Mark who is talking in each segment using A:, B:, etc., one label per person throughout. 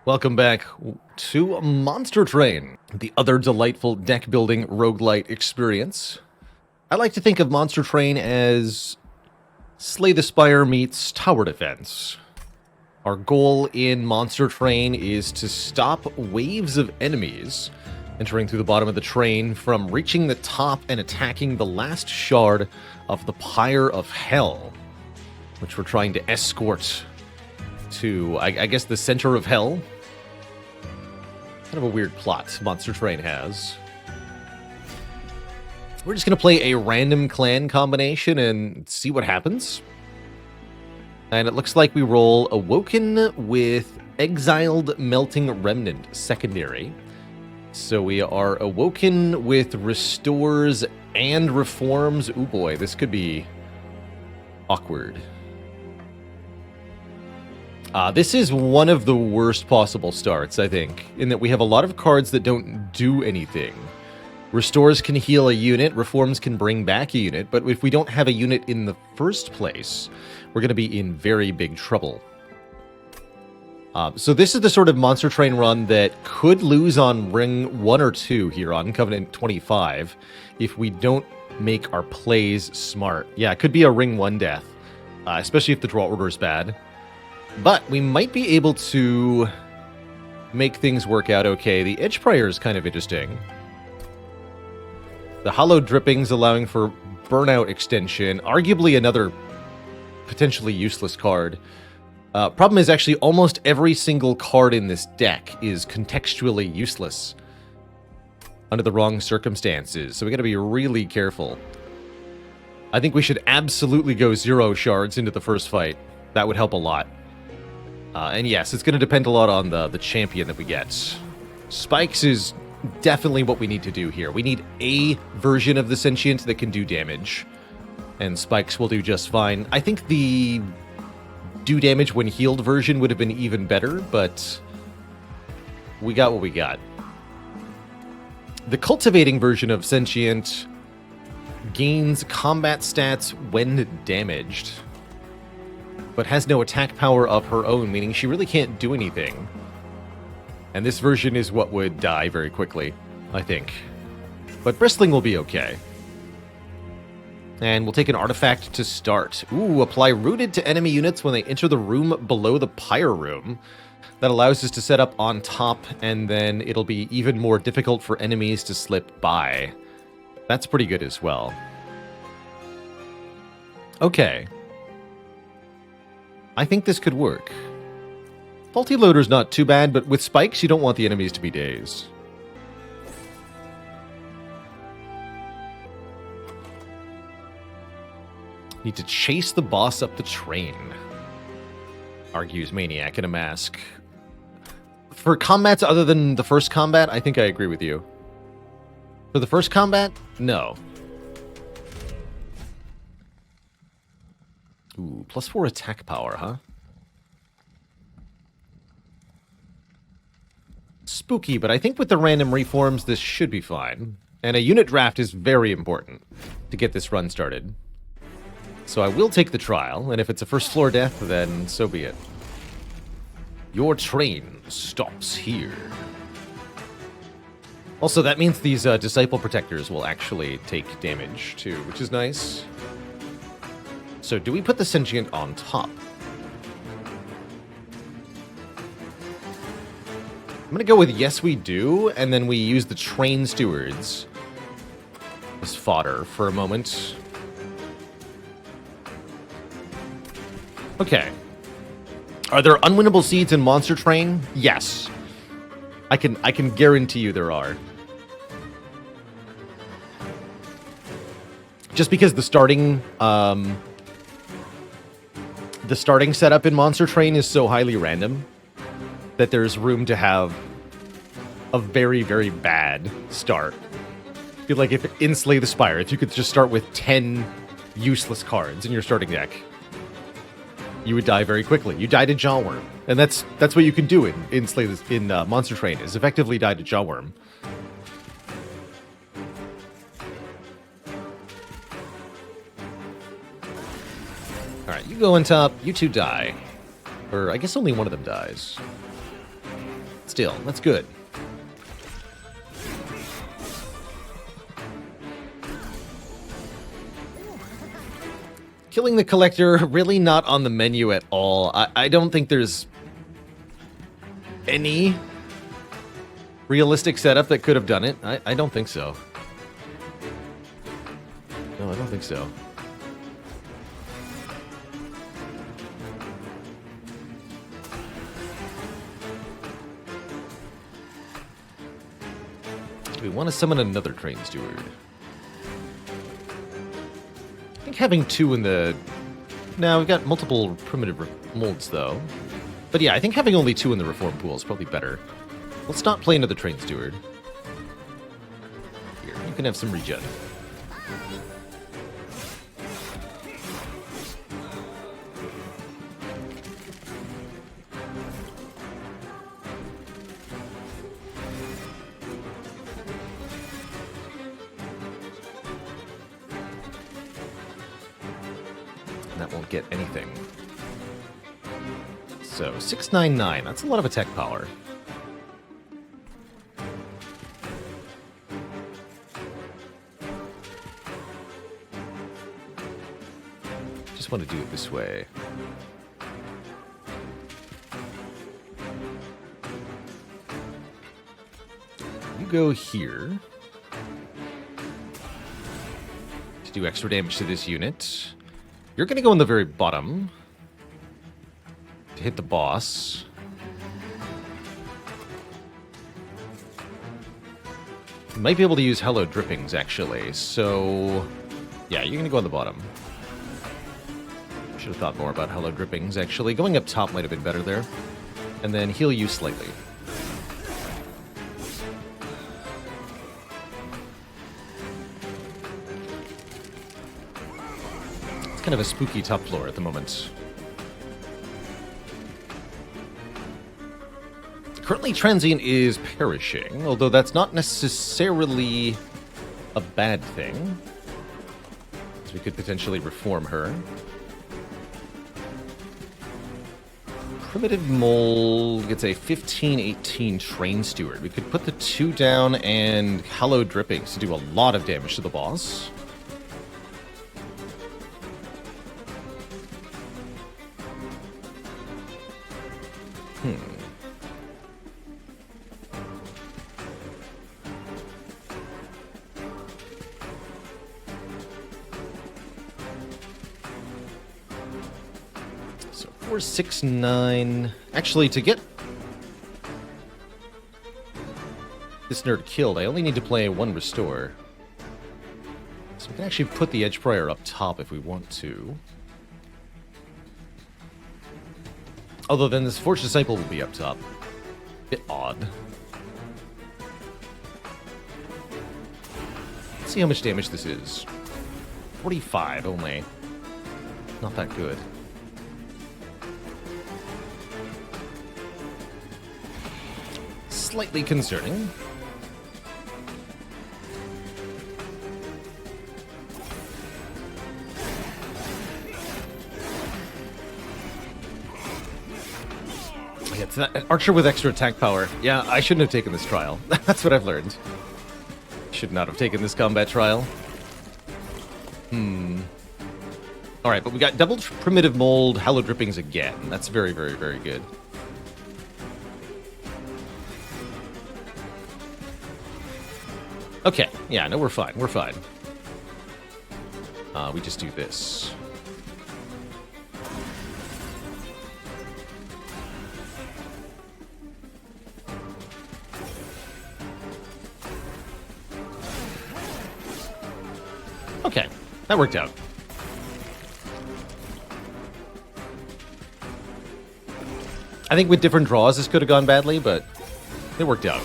A: Welcome back to Monster Train, the other delightful deck-building roguelite experience. I like to think of Monster Train as Slay the Spire meets tower defense. Our goal in Monster Train is to stop waves of enemies entering through the bottom of the train from reaching the top and attacking the last shard of the Pyre of Hell, which we're trying to escort to, I guess, the center of hell. Kind of a weird plot Monster Train has. We're just going to play a random clan combination and see what happens. And it looks like we roll Awoken with Exiled Melting Remnant secondary. So we are Awoken with Restores and Reforms. Ooh boy, this could be awkward. This is one of the worst possible starts, I think, in that we have a lot of cards that don't do anything. Restores can heal a unit, Reforms can bring back a unit, but if we don't have a unit in the first place, we're going to be in very big trouble. So this is the sort of Monster Train run that could lose on ring 1 or 2 here on Covenant 25 if we don't make our plays smart. Yeah, it could be a ring 1 death, especially if the draw order is bad. But we might be able to make things work out okay. The Edge Prior is kind of interesting. The Hallowed Drippings allowing for Burnout extension. Arguably another potentially useless card. Problem is actually almost every single card in this deck is contextually useless under the wrong circumstances. So we got to be really careful. I think we should absolutely go 0 shards into the first fight. That would help a lot. And yes, it's going to depend a lot on the champion that we get. Spikes is definitely what we need to do here. We need a version of the Sentient that can do damage. And Spikes will do just fine. I think the do damage when healed version would have been even better, but we got what we got. The cultivating version of Sentient gains combat stats when damaged, but has no attack power of her own, meaning she really can't do anything. And this version is what would die very quickly, I think. But Bristling will be okay. And we'll take an artifact to start. Ooh, apply Rooted to enemy units when they enter the room below the Pyre Room. That allows us to set up on top, and then it'll be even more difficult for enemies to slip by. That's pretty good as well. Okay. I think this could work. Faulty Loader's not too bad, but with Spikes, you don't want the enemies to be dazed. Need to chase the boss up the train, argues Maniac in a mask. For combats other than the first combat, I think I agree with you. For the first combat, no. Ooh, +4 attack power, huh? Spooky, but I think with the random reforms, this should be fine. And a unit draft is very important to get this run started. So I will take the trial, and if it's a first floor death, then so be it. Your train stops here. Also, that means these Disciple Protectors will actually take damage, too, which is nice. So do we put the Sentient on top? I'm going to go with yes we do, and then we use the Train Stewards as fodder for a moment. Okay. Are there unwinnable seeds in Monster Train? Yes. I can guarantee you there are. Just because the starting setup in Monster Train is so highly random that there's room to have a very, very bad start. I feel like if in Slay the Spire, if you could just start with 10 useless cards in your starting deck, you would die very quickly. You die to Jawworm. And that's what you can do in Monster Train, is effectively die to Jawworm. Alright, you go on top, you two die. Or I guess only one of them dies. Still, that's good. Killing the Collector, really not on the menu at all. I don't think there's any realistic setup that could have done it. I don't think so. No, I don't think so. Do we want to summon another Train Steward? I think having two in the... Now, we've got multiple primitive molds, though. But yeah, I think having only two in the Reform pool is probably better. Let's not play another Train Steward. Here, you can have some regen. That won't get anything. So, 699. That's a lot of attack power. Just want to do it this way. You go here to do extra damage to this unit. You're going to go in the very bottom to hit the boss. You might be able to use Hallowed Drippings, actually. So, yeah, you're going to go on the bottom. Should have thought more about Hallowed Drippings, actually. Going up top might have been better there. And then heal you slightly. Kind of a spooky top floor at the moment. Currently, Transient is perishing, although that's not necessarily a bad thing. So we could potentially reform her. Primitive Mold gets a 15-18 Train Steward. We could put the two down and Hallowed Drippings to do a lot of damage to the boss. So 469. Actually, to get this nerd killed, I only need to play one restore. So we can actually put the Edge Prior up top if we want to. Although then this Forge Disciple will be up top. Bit odd. Let's see how much damage this is. 45 only. Not that good. Slightly concerning. Yeah, it's that archer with extra attack power. Yeah, I shouldn't have taken this trial. That's what I've learned. Should not have taken this combat trial. Alright, but we got double primitive mold, Hallowed Drippings again. That's very, very, very good. Okay, yeah, no, we're fine, we're fine. We just do this. Okay, that worked out. I think with different draws this could have gone badly, but it worked out.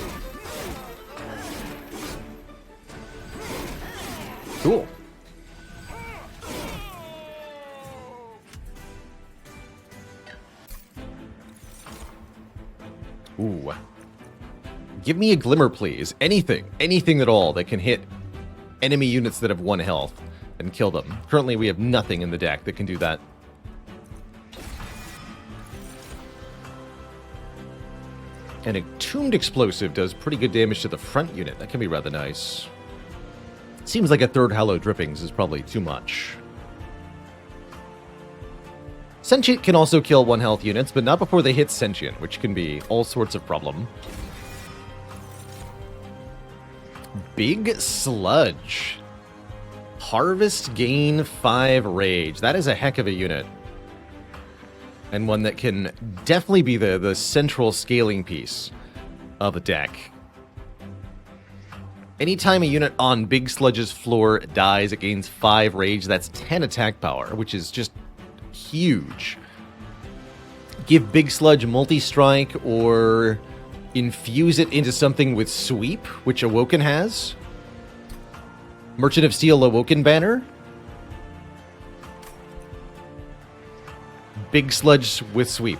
A: Cool. Ooh. Give me a glimmer, please. Anything. Anything at all that can hit enemy units that have 1 health and kill them. Currently, we have nothing in the deck that can do that. And a Tombed Explosive does pretty good damage to the front unit. That can be rather nice. Seems like a third Hallowed Drippings is probably too much. Sentient can also kill 1 health units, but not before they hit Sentient, which can be all sorts of problem. Big Sludge. Harvest gain 5 rage. That is a heck of a unit. And one that can definitely be the central scaling piece of a deck. Anytime a unit on Big Sludge's floor dies, it gains 5 rage. That's 10 attack power, which is just huge. Give Big Sludge multi-strike or infuse it into something with sweep, which Awoken has. Merchant of Steel Awoken banner. Big Sludge with sweep.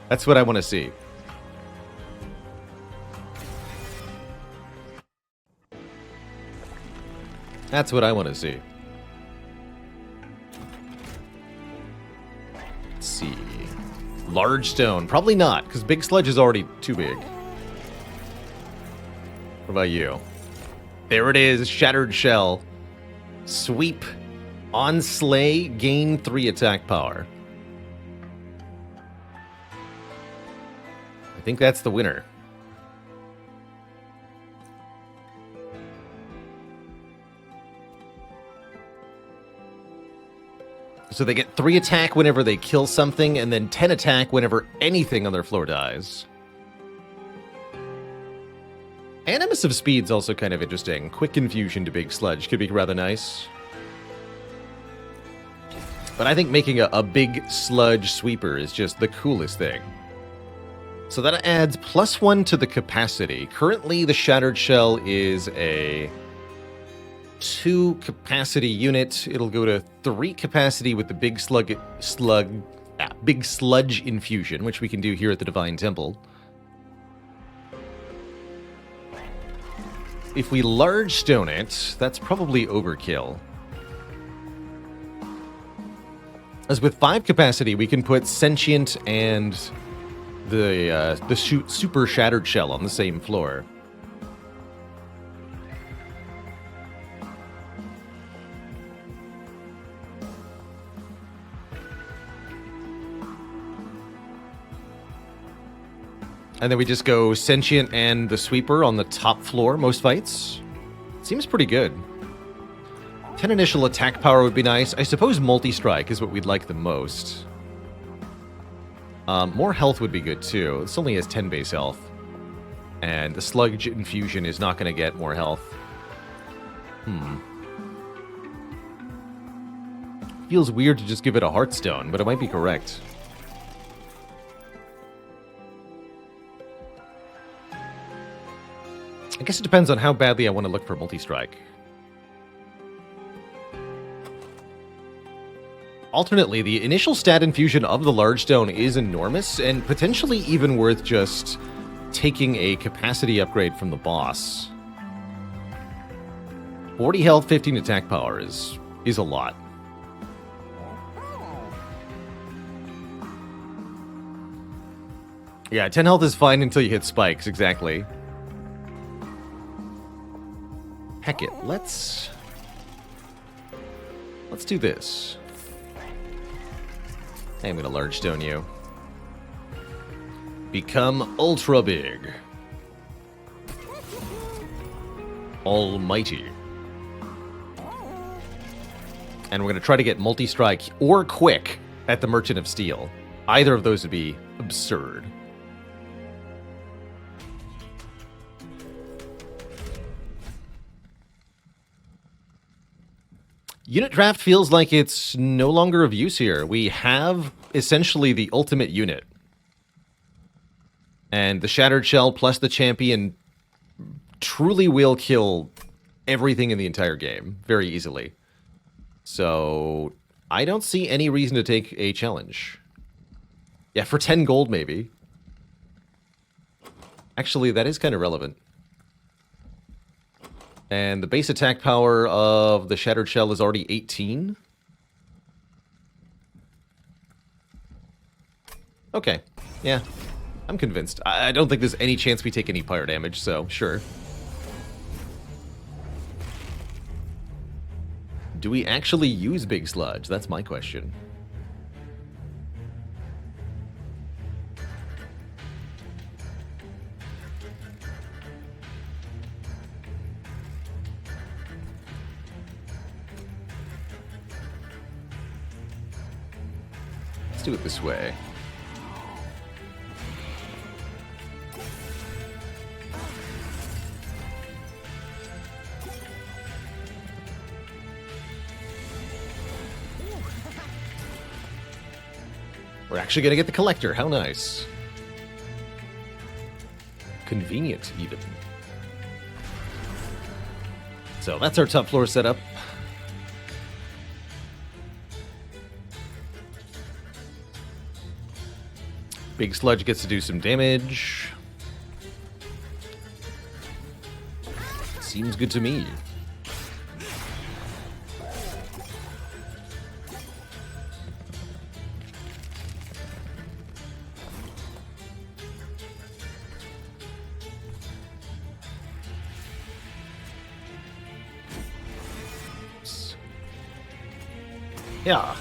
A: That's what I want to see. That's what I want to see. Let's see. Large Stone. Probably not, because Big Sludge is already too big. What about you? There it is. Shattered Shell. Sweep. On Slay. Gain 3 attack power. I think that's the winner. So they get 3 attack whenever they kill something, and then 10 attack whenever anything on their floor dies. Animus of Speed's also kind of interesting. Quick infusion to Big Sludge could be rather nice. But I think making a Big Sludge sweeper is just the coolest thing. So that adds +1 to the capacity. Currently, the Shattered Shell is a 2 capacity unit. It'll go to 3 capacity with the Big Big Sludge infusion, which we can do here at the Divine Temple. If we Large Stone it, that's probably overkill. As with 5 capacity, we can put Sentient and the Super Shattered Shell on the same floor. And then we just go Sentient and the Sweeper on the top floor most fights. Seems pretty good. 10 initial attack power would be nice. I suppose multi-strike is what we'd like the most. More health would be good too. This only has 10 base health. And the Sludge Infusion is not going to get more health. Feels weird to just give it a Heartstone, but it might be correct. I guess it depends on how badly I want to look for multi-strike. Alternately, the initial stat infusion of the Large Stone is enormous, and potentially even worth just taking a capacity upgrade from the boss. 40 health, 15 attack power is a lot. Yeah, 10 health is fine until you hit spikes, exactly. Heck it, let's do this. I'm gonna Large Stone you. Become ultra big. Almighty. And we're gonna try to get multi-strike or quick at the Merchant of Steel. Either of those would be absurd. Unit draft feels like it's no longer of use here. We have essentially the ultimate unit. And the Shattered Shell plus the Champion truly will kill everything in the entire game very easily. So I don't see any reason to take a challenge. Yeah, for 10 gold maybe. Actually, that is kind of relevant. And the base attack power of the Shattered Shell is already 18. Okay, yeah. I'm convinced. I don't think there's any chance we take any fire damage, so sure. Do we actually use Big Sludge? That's my question. Let's do it this way. We're actually going to get the collector. How nice. Convenient, even. So that's our top floor setup. Big Sludge gets to do some damage. Seems good to me. Yeah.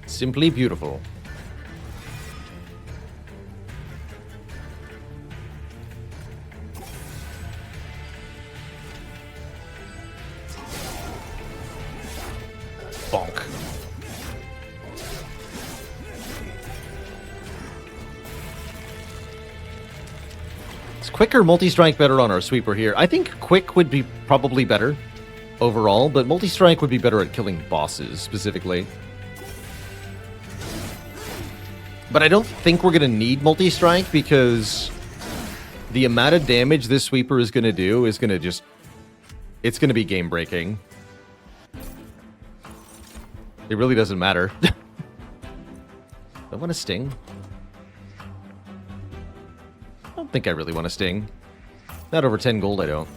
A: Simply beautiful. Bonk. Is quick or multi-strike better on our sweeper here? I think quick would be probably better overall, but multi-strike would be better at killing bosses specifically. But I don't think we're going to need multi-strike because the amount of damage this sweeper is going to do is going to just... It's going to be game-breaking. It really doesn't matter. I want to sting. I don't think I really want to sting. Not over 10 gold, I don't.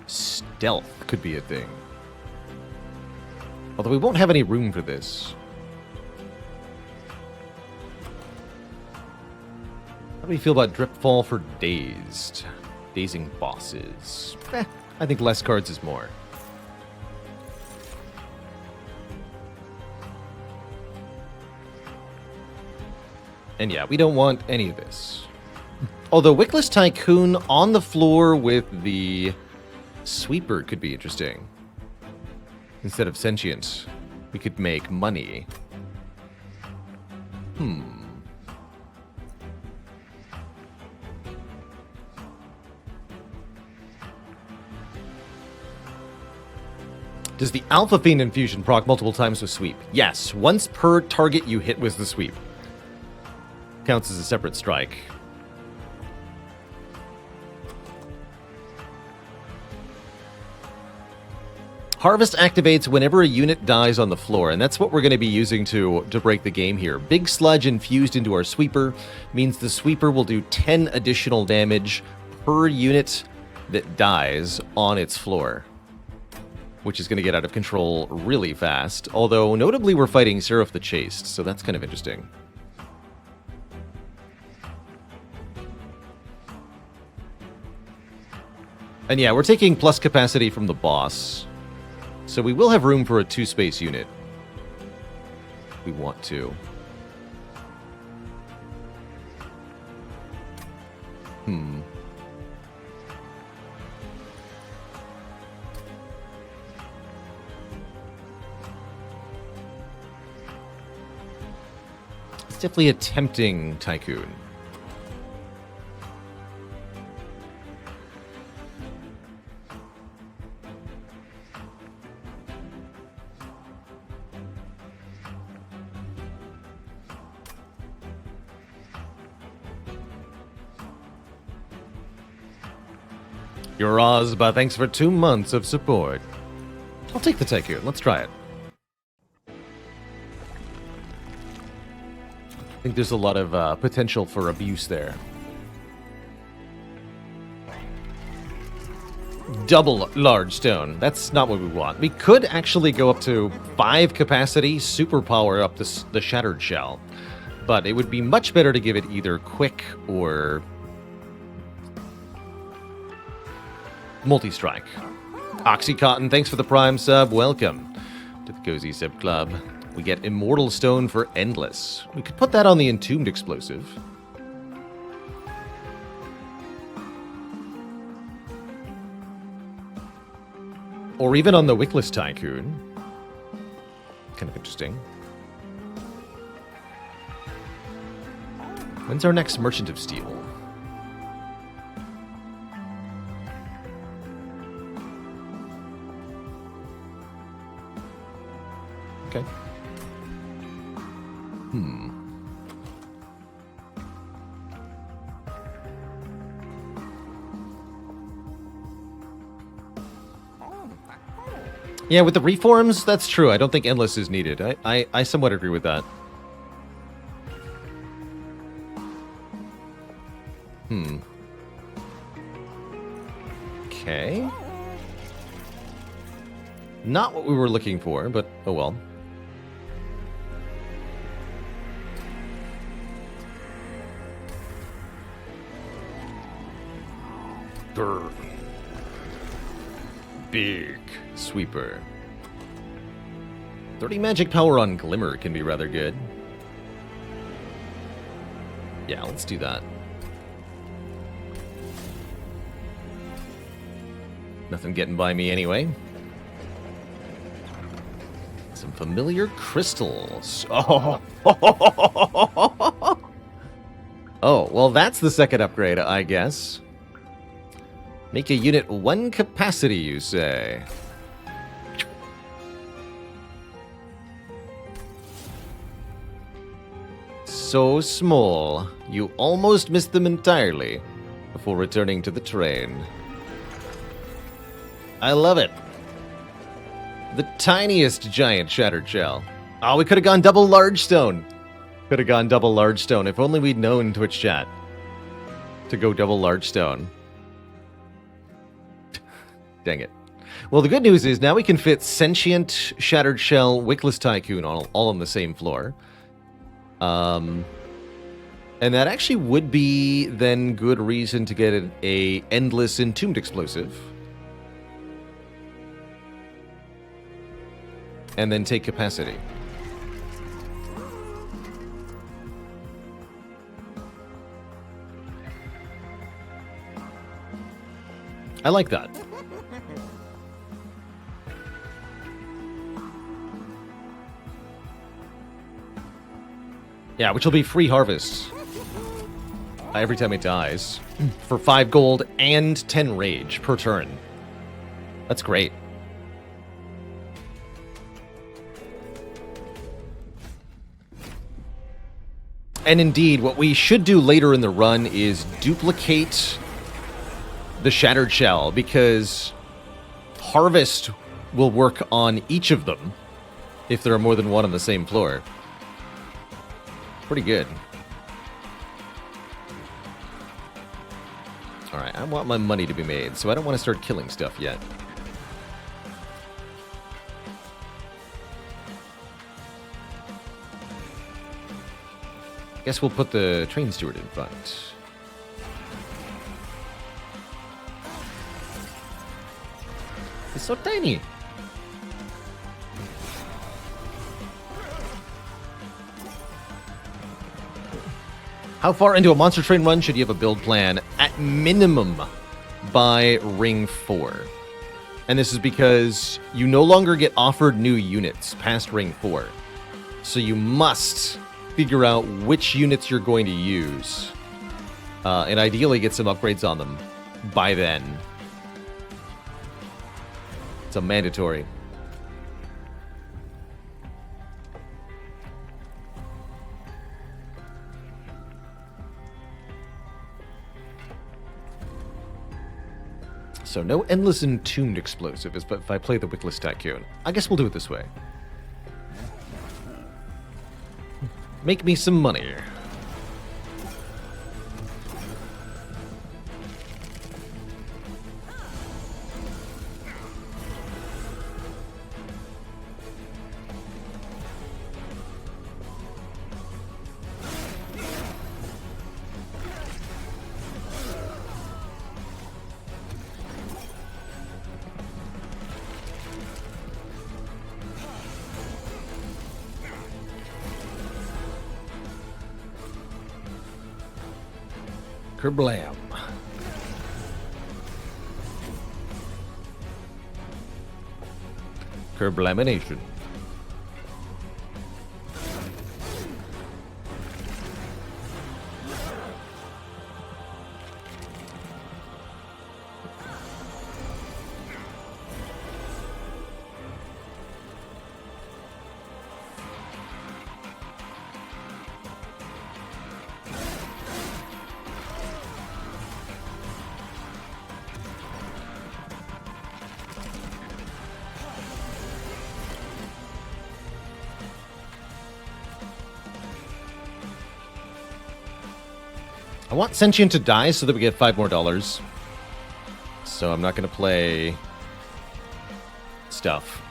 A: Stealth could be a thing. Although we won't have any room for this. How do we feel about Dripfall for Dazed? Dazing bosses. I think less cards is more. And yeah, we don't want any of this. Although Wickless Tycoon on the floor with the Sweeper could be interesting. Instead of Sentient, we could make money. Does the Alpha Fiend Infusion proc multiple times with Sweep? Yes, once per target you hit with the Sweep. Counts as a separate strike. Harvest activates whenever a unit dies on the floor, and that's what we're going to be using to break the game here. Big Sludge infused into our Sweeper means the Sweeper will do 10 additional damage per unit that dies on its floor, which is going to get out of control really fast. Although, notably, we're fighting Seraph the Chaste, so that's kind of interesting. And yeah, we're taking plus capacity from the boss. So we will have room for a 2-space unit. If we want to. It's definitely a tempting Tycoon. Your Ozba, thanks for 2 months of support. I'll take the Tycoon. Let's try it. I think there's a lot of potential for abuse there. Double large stone. That's not what we want. We could actually go up to 5 capacity, superpower up the Shattered Shell. But it would be much better to give it either quick or multi-strike. Oxycontin, thanks for the Prime sub. Welcome to the Cozy Sub Club. We get Immortal Stone for Endless. We could put that on the Entombed Explosive. Or even on the Wickless Tycoon. Kind of interesting. When's our next Merchant of Steel? Okay. Yeah, with the reforms, that's true. I don't think Endless is needed. I somewhat agree with that. Okay. Not what we were looking for, but oh well. Grr. Big sweeper. 30 magic power on Glimmer can be rather good. Yeah, let's do that. Nothing getting by me anyway. Some familiar crystals. Oh. Oh, well, that's the second upgrade, I guess. Make a unit 1 capacity, you say? So small, you almost missed them entirely before returning to the train. I love it. The tiniest giant Shattered Shell. Oh, we could have gone double large stone. Could have gone double large stone. If only we'd known Twitch chat to go double large stone. Dang it. Well, the good news is now we can fit Sentient, Shattered Shell, Wickless Tycoon all on the same floor. And that actually would be then good reason to get a Endless Entombed Explosive. And then take capacity. I like that. Yeah, which will be free harvest every time it dies for 5 gold and 10 rage per turn. That's great. And indeed, what we should do later in the run is duplicate the Shattered Shell, because Harvest will work on each of them if there are more than one on the same floor. Pretty good. Alright, I want my money to be made, so I don't want to start killing stuff yet. Guess we'll put the train steward in front. It's so tiny. How far into a monster train run should you have a build plan? At minimum by ring 4. And this is because you no longer get offered new units past ring 4. So you must figure out which units you're going to use. And ideally get some upgrades on them by then. It's a mandatory. So no endless entombed explosive is but if I play the Wickless Tycoon. I guess we'll do it this way. Make me some money. Kerblam. Kerblamination. I want Sentient to die so that we get $5 more. So I'm not going to play stuff.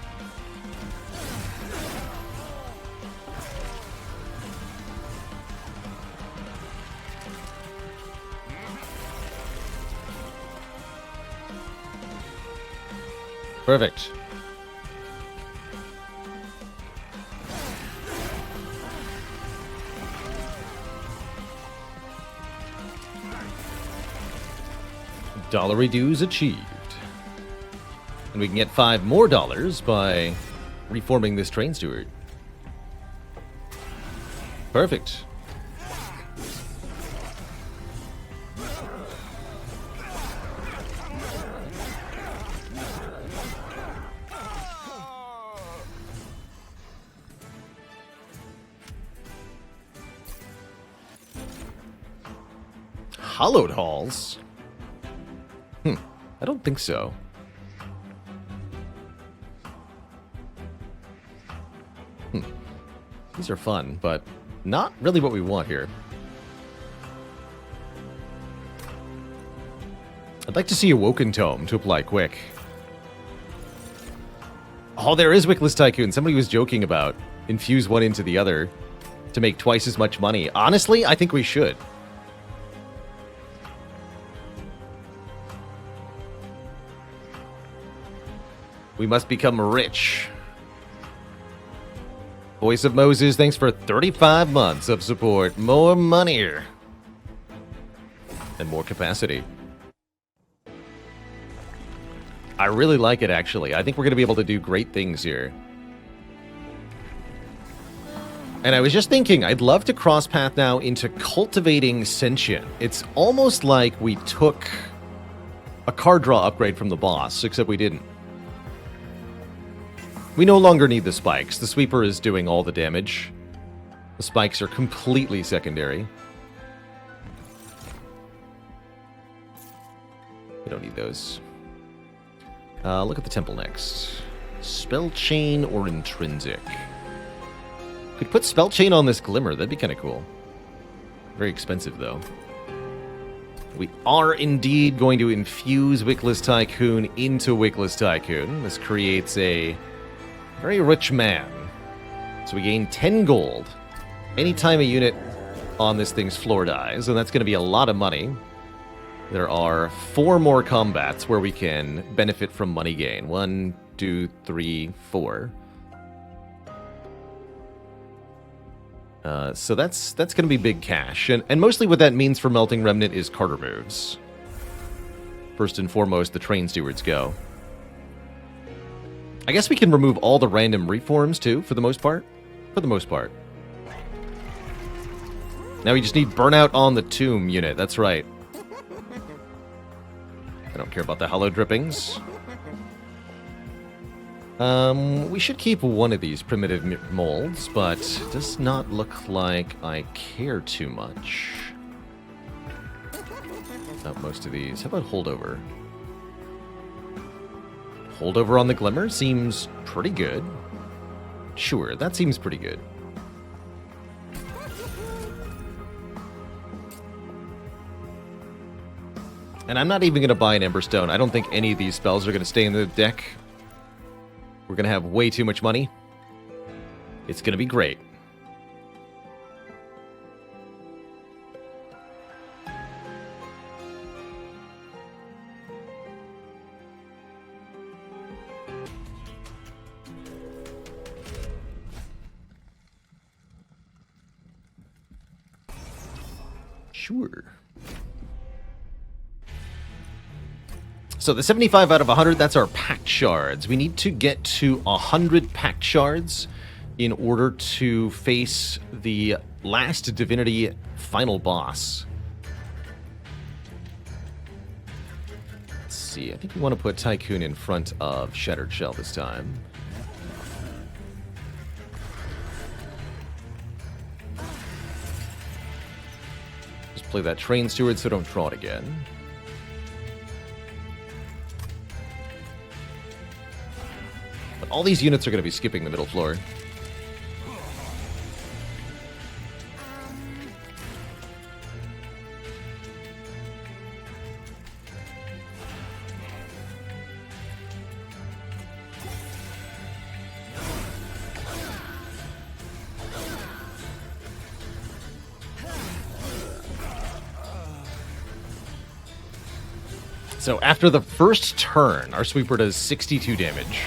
A: Perfect. $1 dues achieved. And we can get $5 more by reforming this train steward. Perfect. Hollowed halls? I don't think so. These are fun, but not really what we want here. I'd like to see a Woken Tome to apply quick. Oh, there is Wickless Tycoon. Somebody was joking about infuse one into the other to make twice as much money. Honestly, I think we should. We must become rich. Voice of Moses, thanks for 35 months of support. More money. And more capacity. I really like it, actually. I think we're going to be able to do great things here. And I was just thinking, I'd love to cross path now into cultivating Sentient. It's almost like we took a card draw upgrade from the boss, except we didn't. We no longer need the spikes. The sweeper is doing all the damage. The spikes are completely secondary. We don't need those. Look at the temple next. Spell chain or intrinsic? Could put spell chain on this glimmer. That'd be kind of cool. Very expensive, though. We are indeed going to infuse Wickless Tycoon into Wickless Tycoon. This creates a very rich man. So we gain 10 gold anytime a unit on this thing's floor dies, and that's going to be a lot of money. There are 4 more combats where we can benefit from money gain. 1, 2, 3, 4. So that's going to be big cash. And mostly what that means for Melting Remnant is Carter moves. First and foremost, the train stewards go. I guess we can remove all the random reforms, too, for the most part. For the most part. Now we just need Burnout on the Tomb unit. That's right. I don't care about the hollow drippings. We should keep one of these primitive molds, but it does not look like I care too much about most of these. How about holdover? Holdover on the Glimmer seems pretty good. Sure, that seems pretty good. And I'm not even going to buy an Emberstone. I don't think any of these spells are going to stay in the deck. We're going to have way too much money. It's going to be great. Sure. So the 75 out of 100, that's our pact shards. We need to get to 100 pact shards in order to face the last divinity final boss. Let's see, I think we want to put Tycoon in front of Shattered Shell this time. Just play that Train Steward so don't draw it again. But all these units are going to be skipping the middle floor. So after the first turn, our sweeper does 62 damage.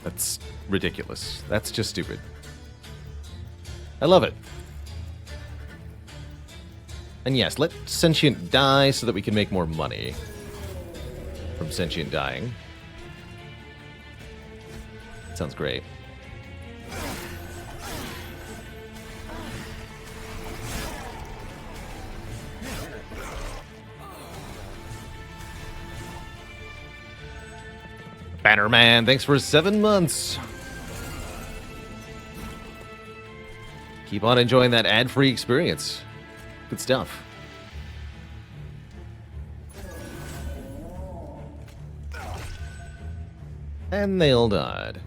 A: That's ridiculous. That's just stupid. I love it. And yes, let Sentient die so that we can make more money from Sentient dying. Sounds great. Bannerman, thanks for 7 months. Keep on enjoying that ad-free experience. Good stuff. And they all died.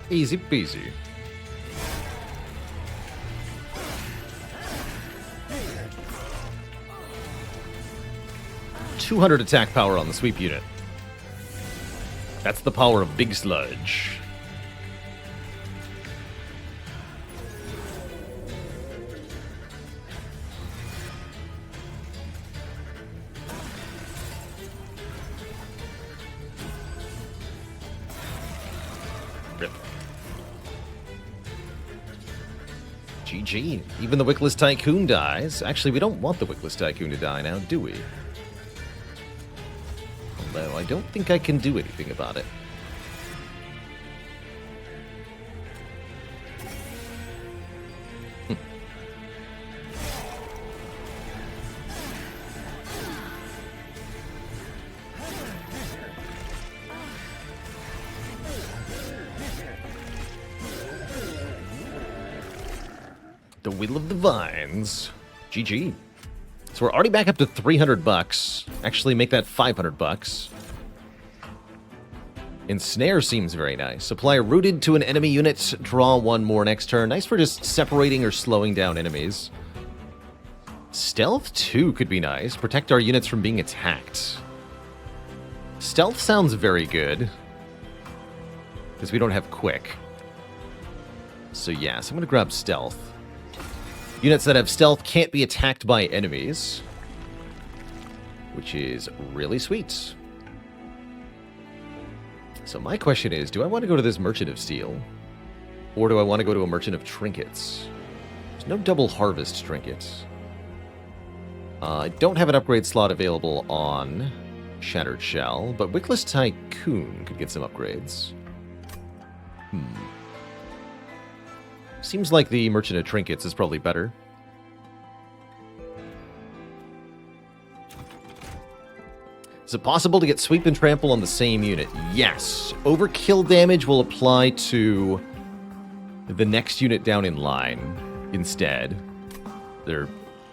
A: Easy peasy. .200 attack power on the sweep unit. That's the power of Big Sludge. Rip. GG. Even the Wickless Tycoon dies. Actually, we don't want the Wickless Tycoon to die now, do we? Although I don't think I can do anything about it. The Will of the Vines. GG. So we're already back up to $300. Actually, make that $500. Ensnare seems very nice. Apply a rooted to an enemy unit. Draw one more next turn. Nice for just separating or slowing down enemies. Stealth 2 could be nice. Protect our units from being attacked. Stealth sounds very good. Because we don't have quick. So yes, I'm going to grab Stealth. Units that have stealth can't be attacked by enemies, which is really sweet. So my question is, do I want to go to this Merchant of Steel? Or do I want to go to a Merchant of Trinkets? There's no double harvest trinkets. I don't have an upgrade slot available on Shattered Shell, but Wickless Tycoon could get some upgrades. Seems like the Merchant of Trinkets is probably better. Is it possible to get Sweep and Trample on the same unit? Yes. Overkill damage will apply to the next unit down in line instead.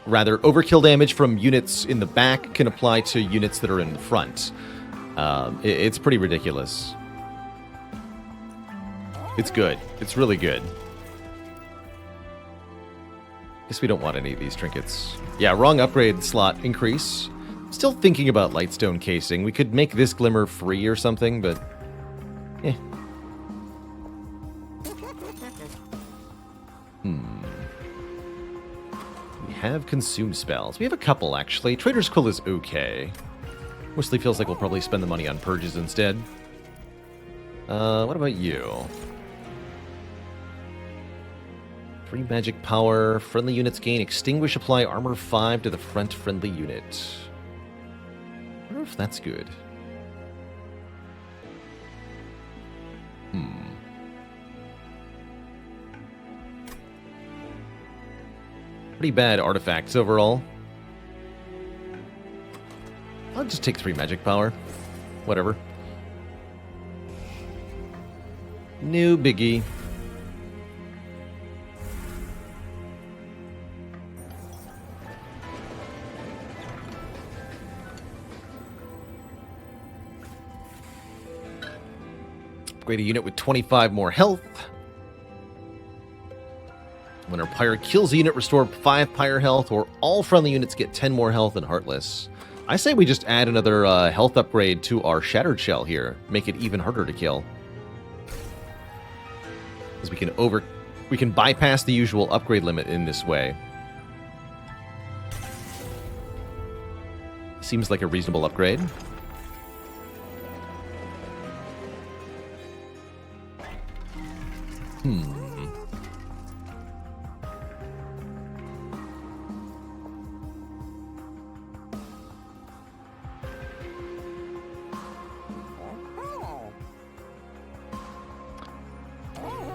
A: Rather, overkill damage from units in the back can apply to units that are in the front. It's pretty ridiculous. It's good. It's really good. Guess we don't want any of these trinkets. Yeah, wrong upgrade slot increase. Still thinking about Lightstone casing. We could make this glimmer free or something, but... eh. We have consume spells. We have a couple, actually. Trader's Quill is okay. Mostly feels like we'll probably spend the money on purges instead. What about you? 3 magic power. Friendly units gain extinguish, apply armor 5 to the front friendly unit. I wonder if that's good. Pretty bad artifacts overall. I'll just take 3 magic power. Whatever. No biggie. Upgrade a unit with 25 more health. When our pyre kills a unit, restore 5 pyre health, or all friendly units get 10 more health and Heartless. I say we just add another health upgrade to our Shattered Shell here. Make it even harder to kill. Because we can bypass the usual upgrade limit in this way. Seems like a reasonable upgrade.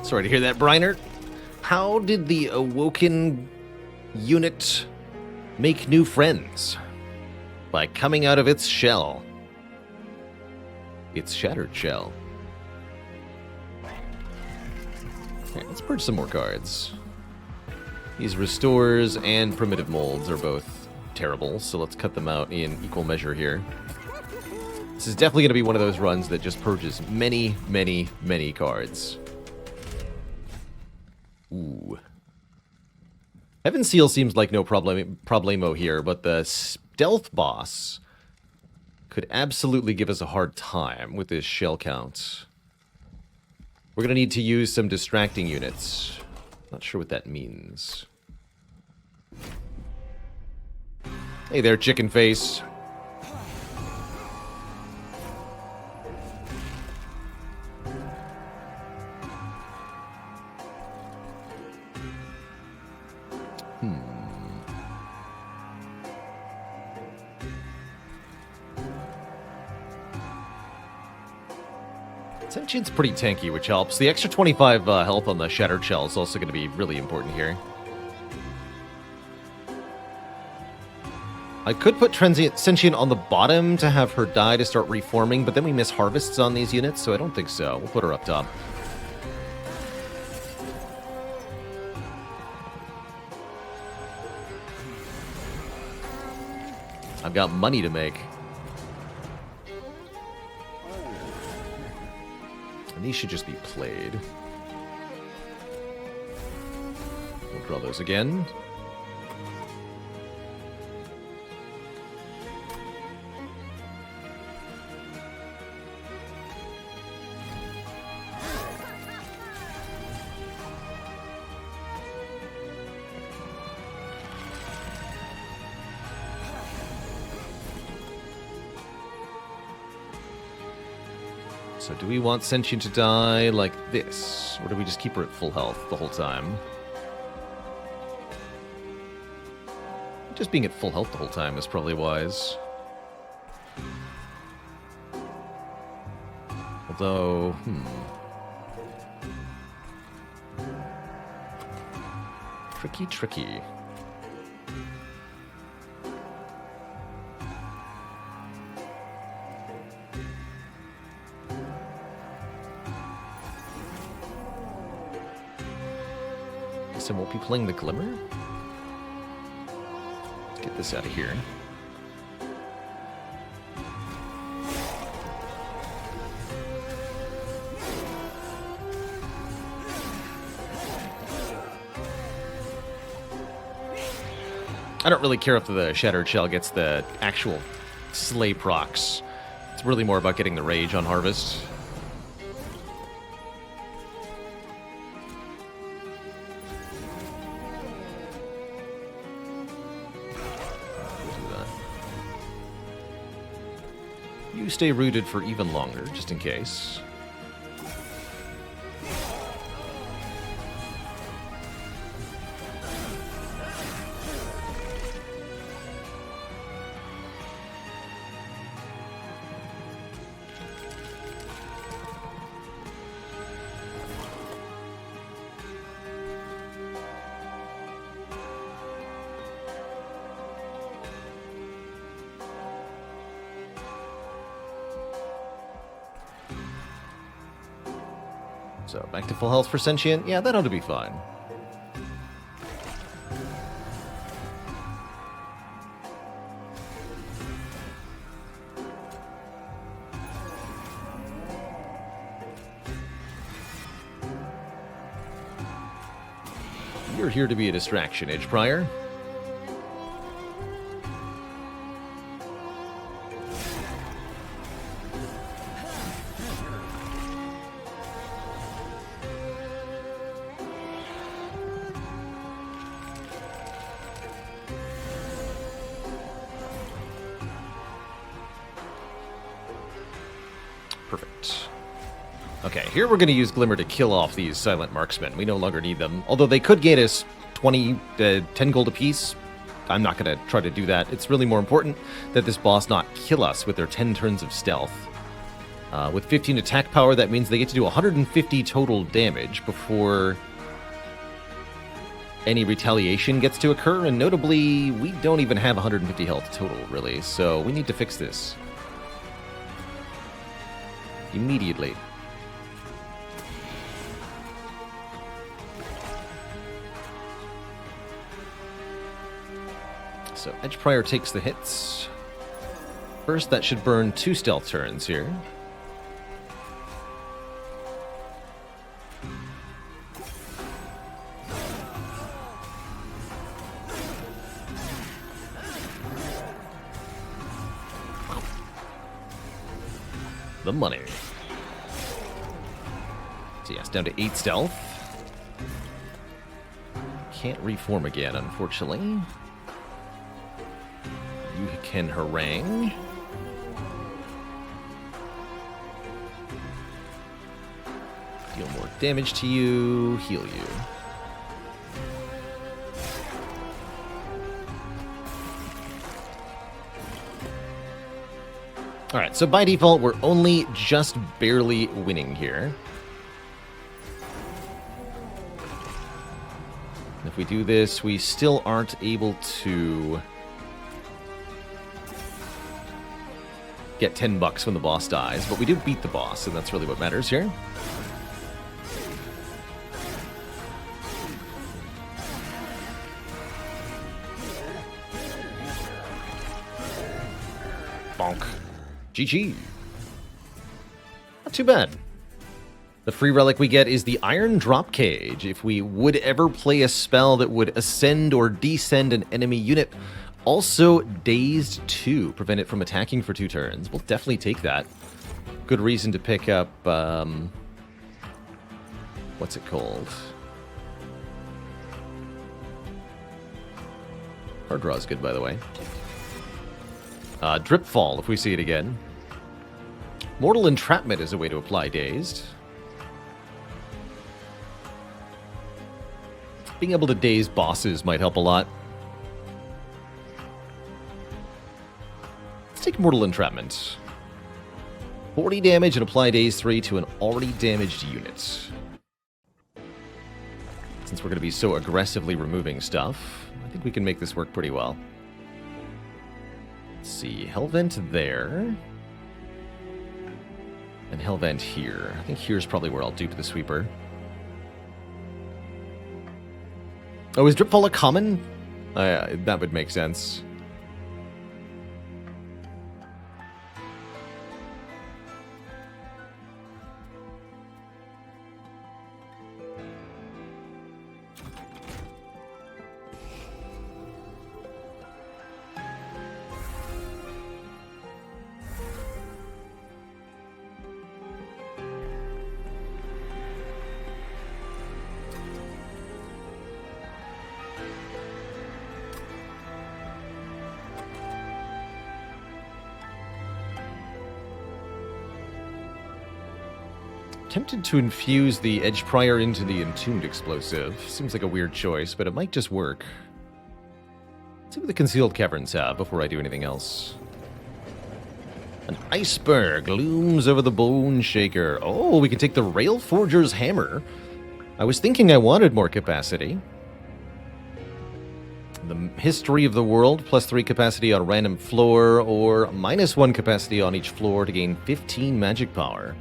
A: Sorry to hear that, Briner. How did the Awoken unit make new friends? By coming out of its shell. Its shattered shell. Okay, let's purge some more cards. These restores and primitive molds are both terrible, so let's cut them out in equal measure here. This is definitely going to be one of those runs that just purges many, many, many cards. Ooh. Heaven Seal seems like no problemo here, but the Stealth Boss could absolutely give us a hard time with this shell count. We're going to need to use some distracting units. Not sure what that means. Hey there, chicken face. Sentient's pretty tanky, which helps. The extra 25 health on the Shattered Shell is also going to be really important here. I could put Sentient on the bottom to have her die to start reforming, but then we miss harvests on these units, so I don't think so. We'll put her up top. I've got money to make. And these should just be played. We'll draw those again. So do we want Sentient to die like this? Or do we just keep her at full health the whole time? Just being at full health the whole time is probably wise. Although, Tricky, tricky. Guess I won't be playing the Glimmer. Let's get this out of here. I don't really care if the Shattered Shell gets the actual Slay procs. It's really more about getting the Rage on Harvest. You stay rooted for even longer, just in case. So, back to full health for Sentient. Yeah, that ought to be fine. You're here to be a distraction, Edgeprior. Perfect. Okay, here we're going to use Glimmer to kill off these Silent Marksmen. We no longer need them. Although they could gain us 10 gold apiece. I'm not going to try to do that. It's really more important that this boss not kill us with their 10 turns of stealth. With 15 attack power, that means they get to do 150 total damage before any retaliation gets to occur. And notably, we don't even have 150 health total, really. So we need to fix this immediately. So Edgeprior takes the hits. First, that should burn 2 stealth turns here. The money. So yes, down to 8 stealth. Can't reform again, unfortunately. You can harangue. Deal more damage to you, heal you. Alright, so by default, we're only just barely winning here. If we do this, we still aren't able to get 10 bucks when the boss dies, but we do beat the boss, and that's really what matters here. Bonk. GG. Not too bad. The free relic we get is the Iron Drop Cage. If we would ever play a spell that would ascend or descend an enemy unit, also Dazed 2, prevent it from attacking for 2 turns. We'll definitely take that. Good reason to pick up, what's it called? Hard Draw is good, by the way. Drip Fall, if we see it again. Mortal Entrapment is a way to apply Dazed. Being able to daze bosses might help a lot. Let's take Mortal Entrapment. 40 damage and apply Daze 3 to an already damaged unit. Since we're going to be so aggressively removing stuff, I think we can make this work pretty well. Let's see, Hellvent there. And Hellvent here. I think here's probably where I'll dupe the sweeper. Oh, is Dripfall a common? That would make sense. Tempted to infuse the Edge Prior into the Entombed Explosive. Seems like a weird choice, but it might just work. Let's see what the Concealed Caverns have before I do anything else. An iceberg looms over the Bone Shaker. Oh, we can take the Rail Forger's Hammer. I was thinking I wanted more capacity. The History of the World, +3 capacity on random floor, or -1 capacity on each floor to gain 15 magic power.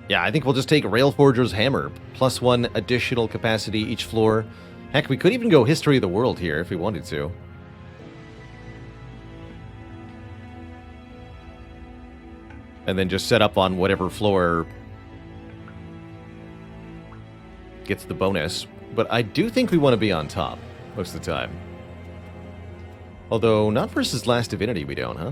A: Yeah, I think we'll just take Railforger's Hammer, +1 additional capacity each floor. Heck, we could even go History of the World here if we wanted to. And then just set up on whatever floor gets the bonus. But I do think we want to be on top most of the time. Although, not versus Last Divinity we don't, huh?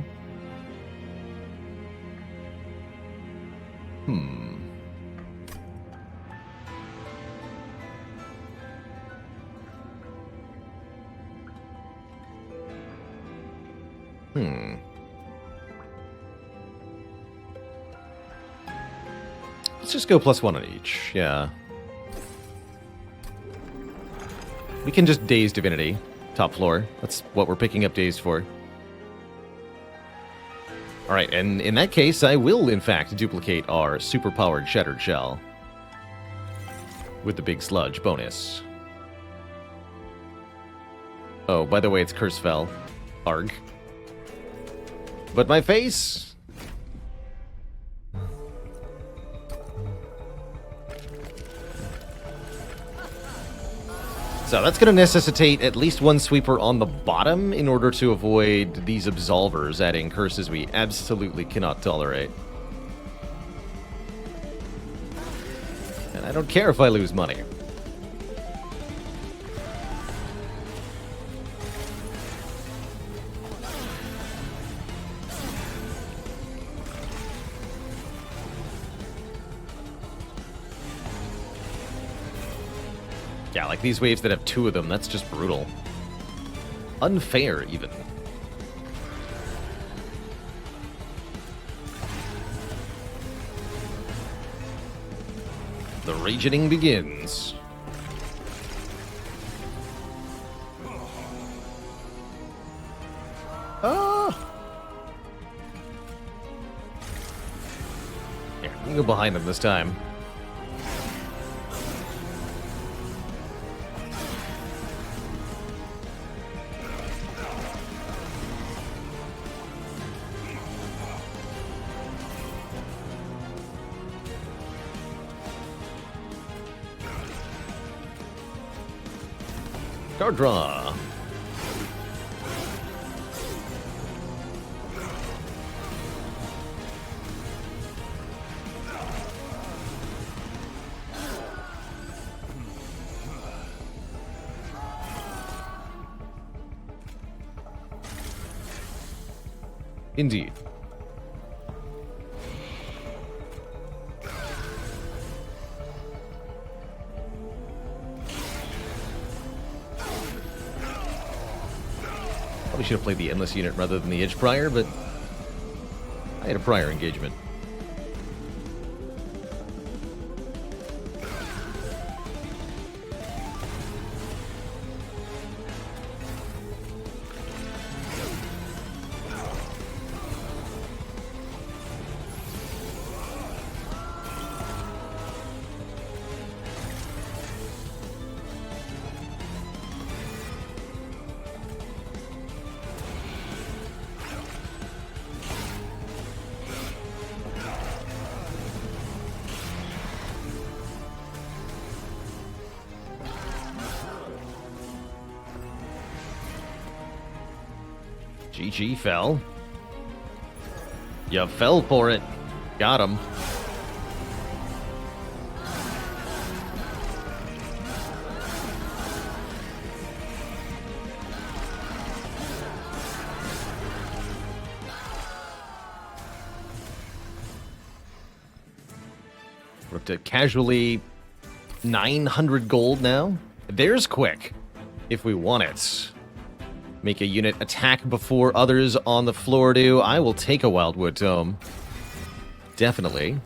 A: Let's just go +1 on each, yeah. We can just Daze Divinity, top floor. That's what we're picking up Daze for. Alright, and in that case, I will, in fact, duplicate our super-powered Shattered Shell with the Big Sludge bonus. Oh, by the way, it's Curse Fell. Arg. But my face... So that's going to necessitate at least one sweeper on the bottom in order to avoid these absolvers adding curses we absolutely cannot tolerate. And I don't care if I lose money. Yeah, like these waves that have 2 of them, that's just brutal. Unfair, even. The ragening begins. Ah! Here, we can go behind them this time. Card draw. Indeed. Probably should have played the Endless unit rather than the Edge Prior, but I had a prior engagement. GG fell. You fell for it. Got him. We're up to casually 900 gold now. There's quick, if we want it. Make a unit attack before others on the floor do. I will take a Wildwood Tome. Definitely.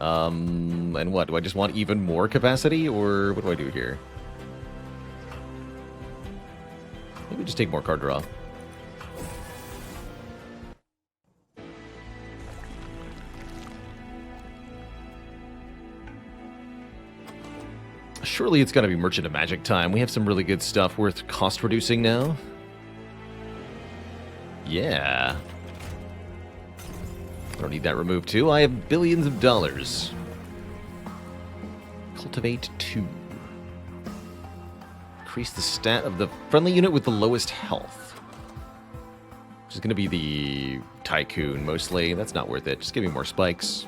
A: And what? Do I just want even more capacity, or what do I do here? Maybe just take more card draw. Surely it's got to be Merchant of Magic time. We have some really good stuff worth cost reducing now. Yeah. I don't need that removed too. I have billions of dollars. Cultivate 2. Increase the stat of the friendly unit with the lowest health. Which is going to be the Tycoon mostly. That's not worth it. Just give me more spikes.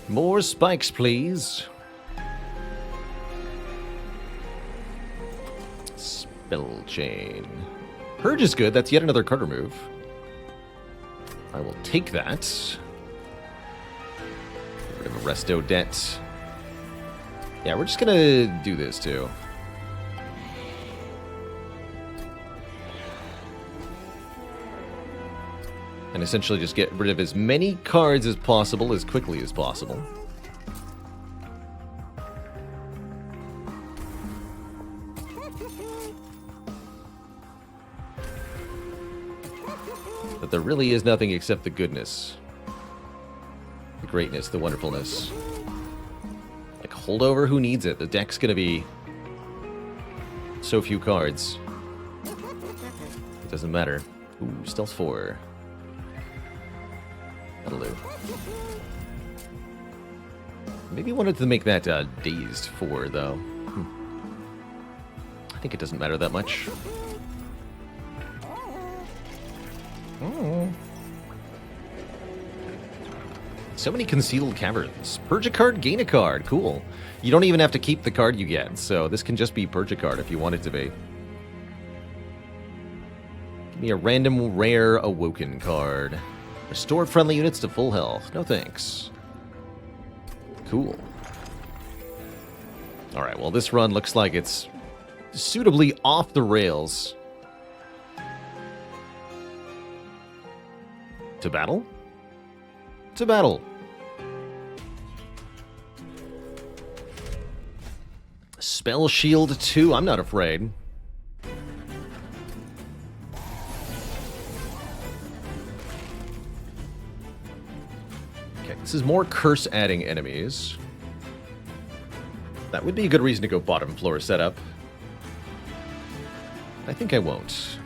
A: More spikes, please. Spell Chain. Purge is good. That's yet another card remove. I will take that. Get rid of a Resto Debt. Yeah, we're just gonna do this too. And essentially just get rid of as many cards as possible, as quickly as possible. But there really is nothing except the goodness. The greatness, the wonderfulness. Like, holdover, who needs it? The deck's gonna be so few cards. It doesn't matter. Ooh, Stealth 4. That'll do. Maybe wanted to make that Dazed 4, though. I think it doesn't matter that much. So many Concealed Caverns. Purge a card, gain a card. Cool. You don't even have to keep the card you get, so this can just be Purge a card if you want it to be. Give me a random rare Awoken card. Restore friendly units to full health. No thanks. Cool. Alright, well this run looks like it's suitably off the rails. To battle? To battle. Spell Shield 2. I'm not afraid. Okay, this is more curse adding enemies. That would be a good reason to go bottom floor setup. I think I won't.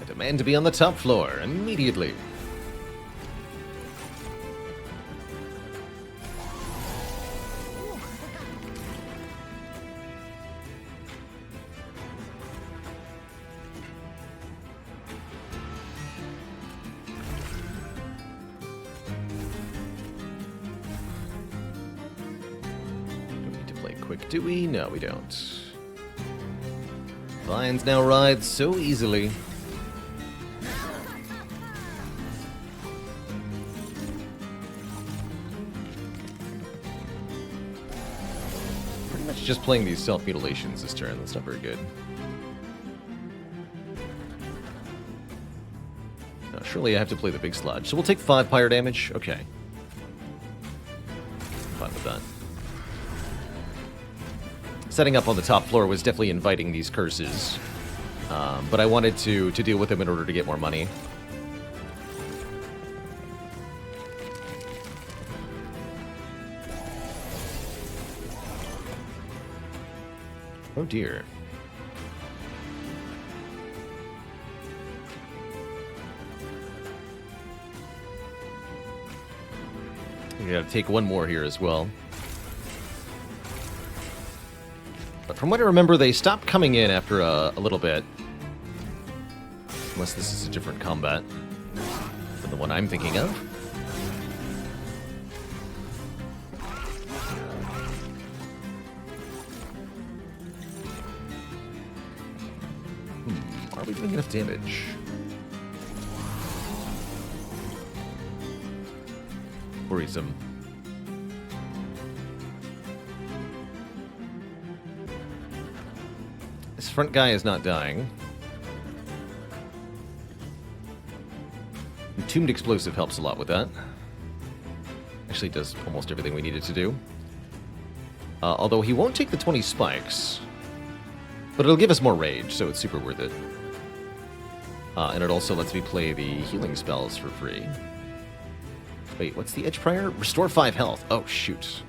A: Demand to be on the top floor immediately. Don't need to play quick, do we? No, we don't. Vines now ride so easily. Just playing these self-mutilations this turn. That's not very good. No, surely I have to play the big sludge. So we'll take 5 pyre damage. Okay. Fine with that. Setting up on the top floor was definitely inviting these curses. But I wanted to deal with them in order to get more money. Oh dear. We gotta take one more here as well. But from what I remember, they stopped coming in after a little bit. Unless this is a different combat than the one I'm thinking of. Are we doing enough damage? Worrisome. This front guy is not dying. Entombed Explosive helps a lot with that. Actually does almost everything we needed to do. Although he won't take the 20 spikes. But it'll give us more rage, so it's super worth it. And it also lets me play the healing spells for free. Wait, what's the Edge Prior? Restore 5 health. Oh, shoot.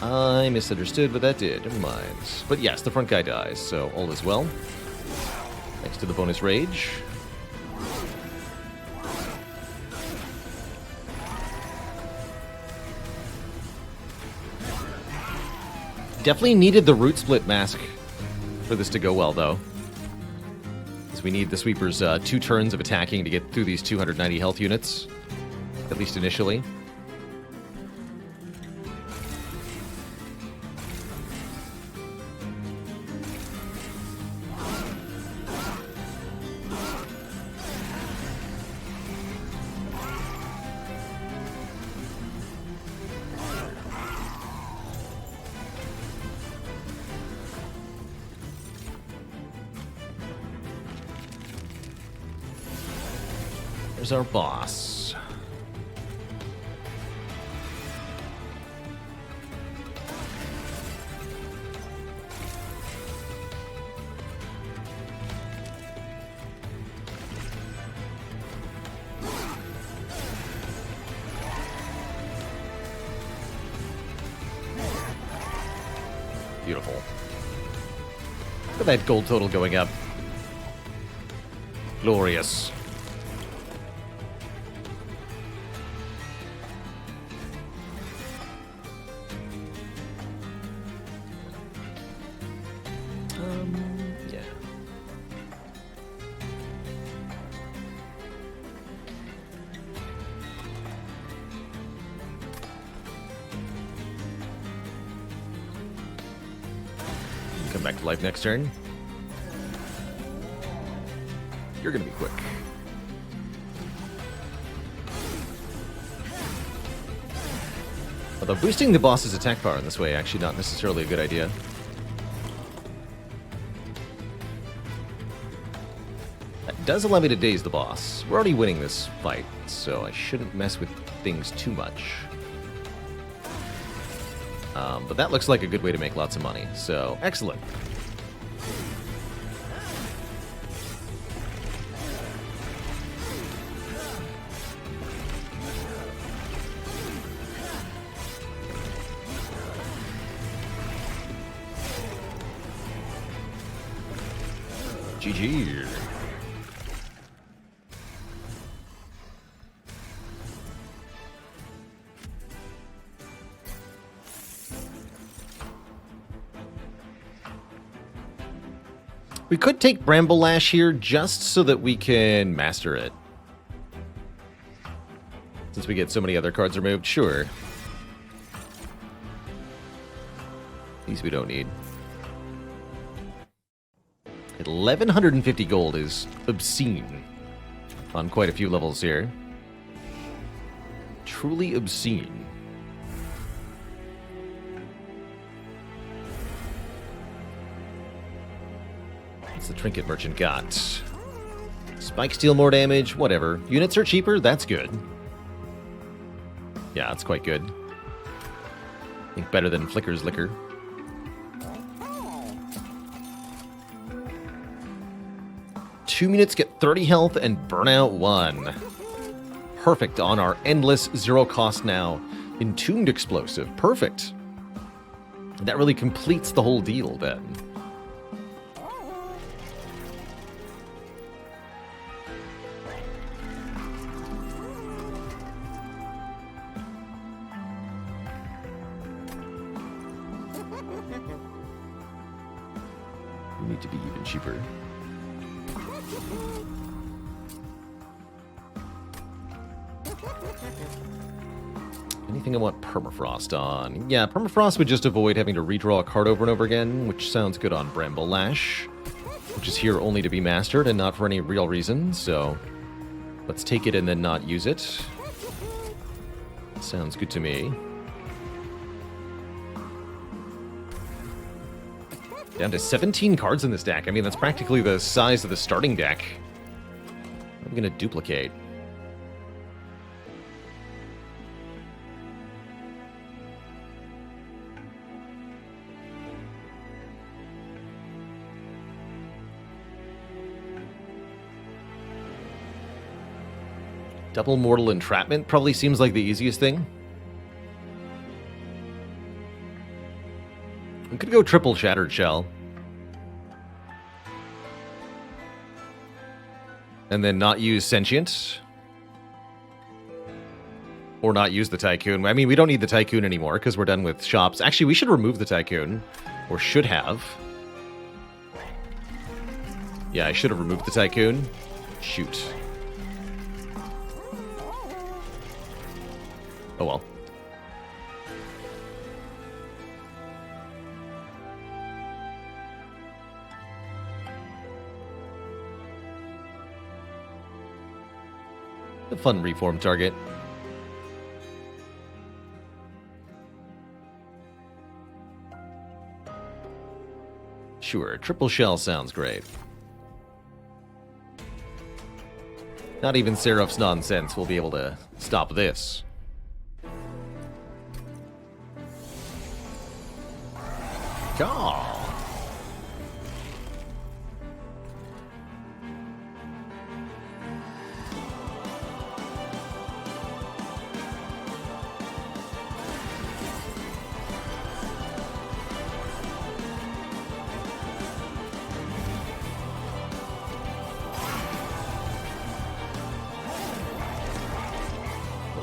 A: I misunderstood what that did. Never mind. But yes, the front guy dies, so all is well. Thanks to the bonus rage. Definitely needed the Root Split Mask for this to go well, though. Because we need the Sweeper's 2 turns of attacking to get through these 290 health units. At least initially. There's our boss. Beautiful. Look at that gold total going up. Glorious. Yeah. Come back to life next turn. You're gonna be quick. Although boosting the boss's attack power in this way actually not necessarily a good idea. That does allow me to daze the boss. We're already winning this fight, so I shouldn't mess with things too much. But that looks like a good way to make lots of money, so excellent. GG. We could take Bramble Lash here just so that we can master it. Since we get so many other cards removed, sure. These we don't need. 1,150 gold is obscene on quite a few levels here. Truly obscene. What's the Trinket Merchant got? Spikes deal more damage, whatever. Units are cheaper, that's good. Yeah, that's quite good. I think better than Flicker's Liquor. Two units get 30 health and burnout 1. Perfect on our endless zero cost now. Entombed Explosive. Perfect. That really completes the whole deal then. to be even cheaper. Anything I want permafrost on? Yeah, permafrost would just avoid having to redraw a card over and over again, which sounds good on Bramble Lash, which is here only to be mastered and not for any real reason, so let's take it and then not use it. Sounds good to me. Down to 17 cards in this deck. I mean, that's practically the size of the starting deck. I'm going to duplicate. Double Mortal Entrapment probably seems like the easiest thing. We could go triple Shattered Shell. And then not use Sentient. Or not use the Tycoon. I mean, we don't need the Tycoon anymore because we're done with shops. Actually, we should remove the Tycoon. Or should have. Yeah, I should have removed the Tycoon. Shoot. Oh well. A fun reform target. Sure, triple shell sounds great. Not even Seraph's nonsense will be able to stop this. Oh.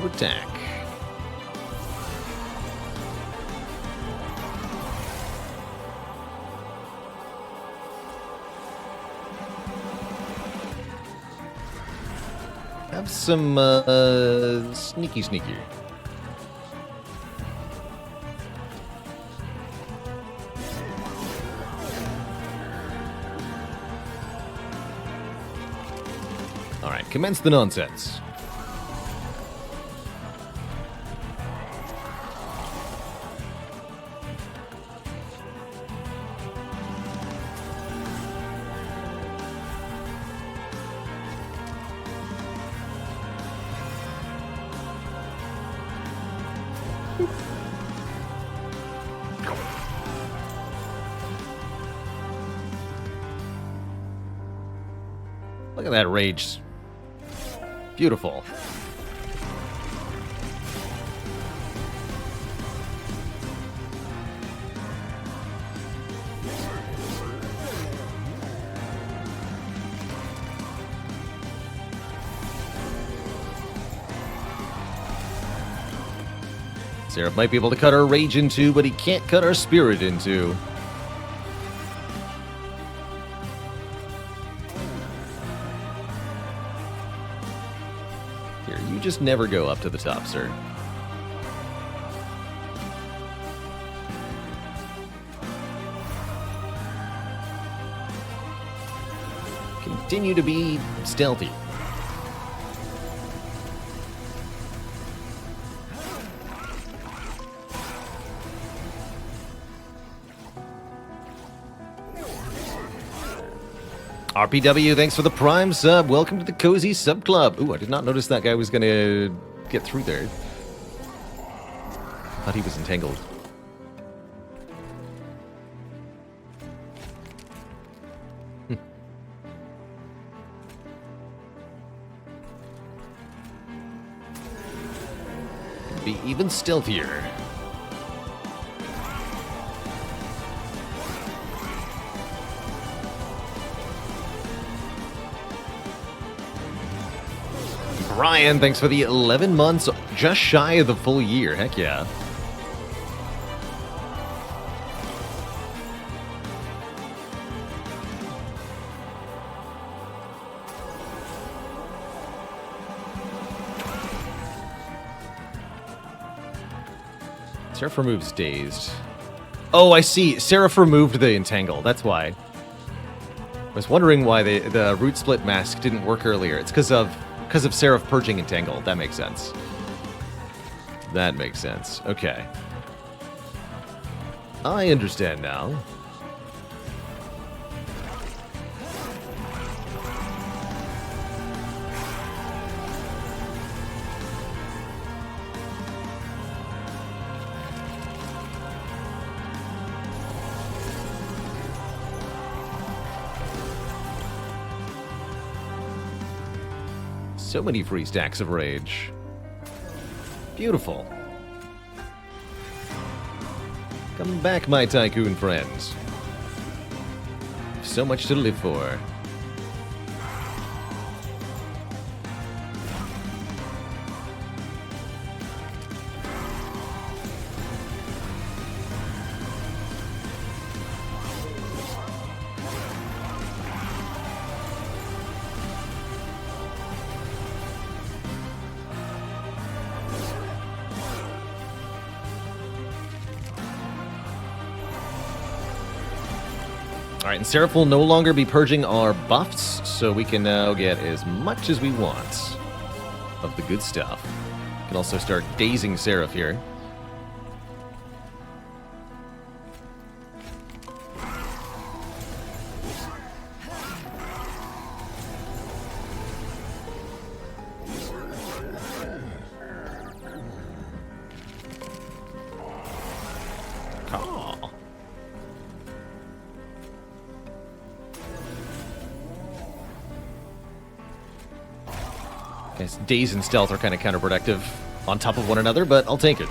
A: Attack. Have some sneaky. All right, commence the nonsense. Look at that rage. Beautiful. Seraph might be able to cut our rage into, but he can't cut our spirit into. Here, you just never go up to the top, sir. Continue to be stealthy. RPW, thanks for the Prime sub. Welcome to the Cozy Sub Club. Ooh, I did not notice that guy was going to get through there. Thought he was entangled. Be even stealthier. Brian, thanks for the 11 months, just shy of the full year. Heck yeah. Seraph removes dazed. Oh, I see. Seraph removed the entangle. That's why. I was wondering why the root split mask didn't work earlier. It's because of Seraph purging entangle. That makes sense. That makes sense. Okay. I understand now. So many free stacks of rage. Beautiful. Come back, my tycoon friends. So much to live for. Alright, and Seraph will no longer be purging our buffs, so we can now get as much as we want of the good stuff. We can also start dazing Seraph here. Guess daze and stealth are kind of counterproductive on top of one another, but I'll take it.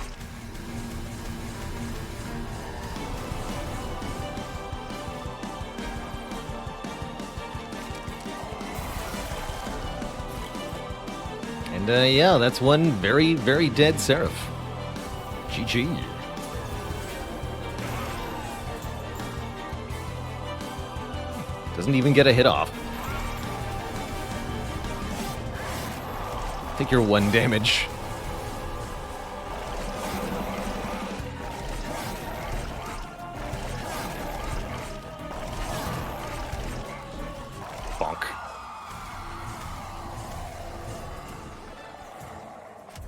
A: And yeah, that's one very, very dead Seraph. GG. Doesn't even get a hit off. Take your 1 damage. Bonk.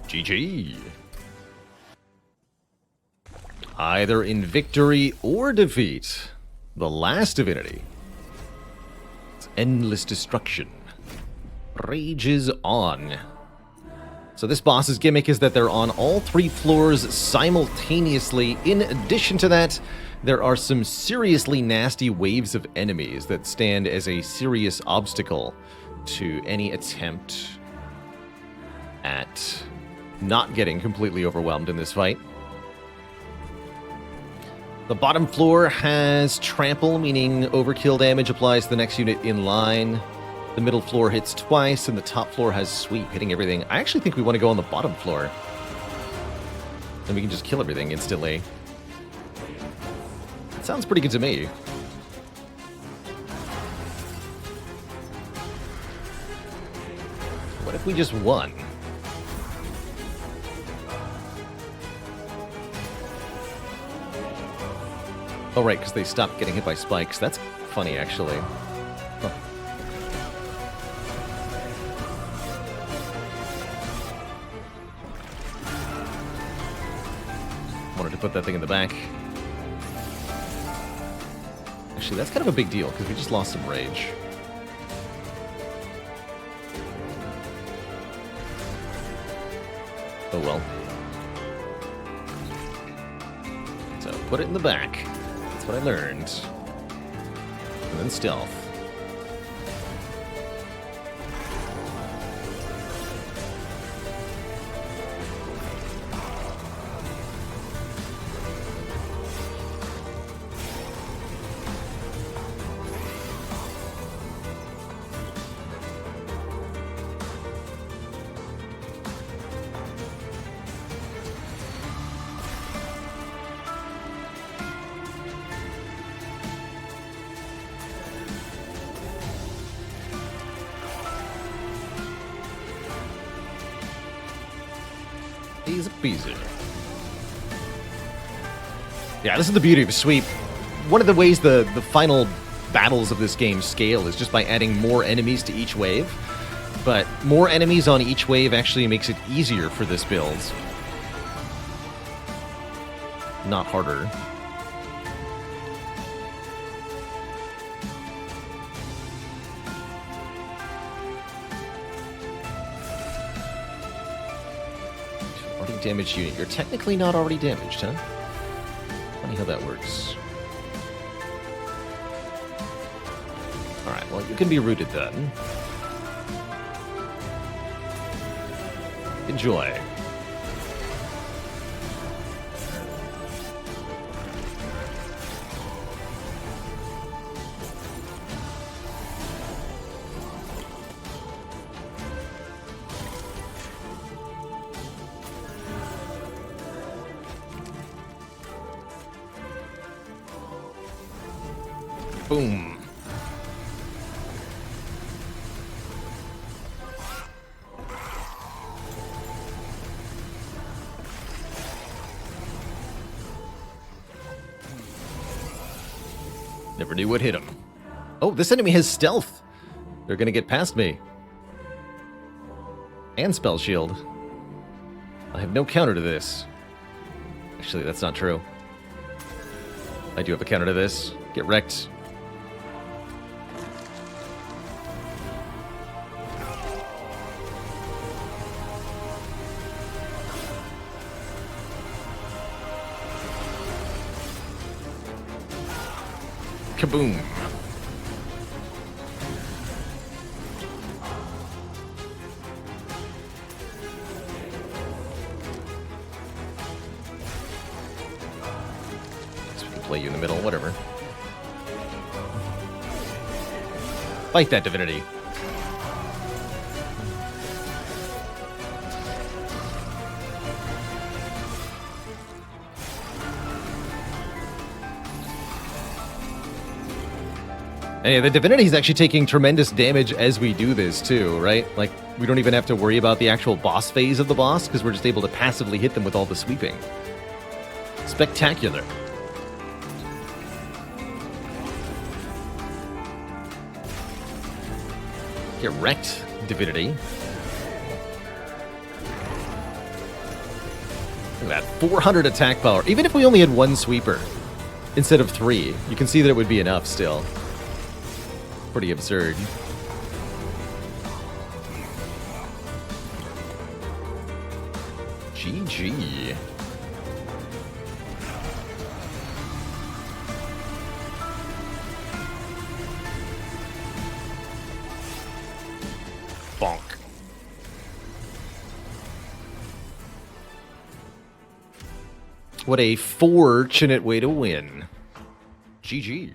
A: GG. Either in victory or defeat, the last divinity. It's endless destruction. Rages on. So this boss's gimmick is that they're on all 3 floors simultaneously. In addition to that, there are some seriously nasty waves of enemies that stand as a serious obstacle to any attempt at not getting completely overwhelmed in this fight. The bottom floor has trample, meaning overkill damage applies to the next unit in line. The middle floor hits twice, and the top floor has sweep, hitting everything. I actually think we want to go on the bottom floor. And we can just kill everything instantly. It sounds pretty good to me. What if we just won? Oh, right, because they stopped getting hit by spikes. That's funny, actually. Huh. Wanted to put that thing in the back. Actually, that's kind of a big deal, because we just lost some rage. Oh well. So, put it in the back. That's what I learned. And then stealth. Easy peasy. Yeah, this is the beauty of sweep. One of the ways the final battles of this game scale is just by adding more enemies to each wave. But more enemies on each wave actually makes it easier for this build. Not harder. Already damaged unit. You're technically not already damaged, huh? Funny how that works. Alright, well, you can be rooted then. Enjoy. Boom. Never knew what hit him. Oh, this enemy has stealth. They're gonna get past me. And spell shield. I have no counter to this. Actually, that's not true. I do have a counter to this. Get wrecked. Kaboom. Guess we can play you in the middle, whatever. Fight that divinity. And yeah, the divinity is actually taking tremendous damage as we do this too, right? Like, we don't even have to worry about the actual boss phase of the boss because we're just able to passively hit them with all the sweeping. Spectacular. Get wrecked, divinity. Look at that, 400 attack power. Even if we only had one sweeper instead of 3, you can see that it would be enough still. Pretty absurd. GG. Bonk. What a fortunate way to win. GG.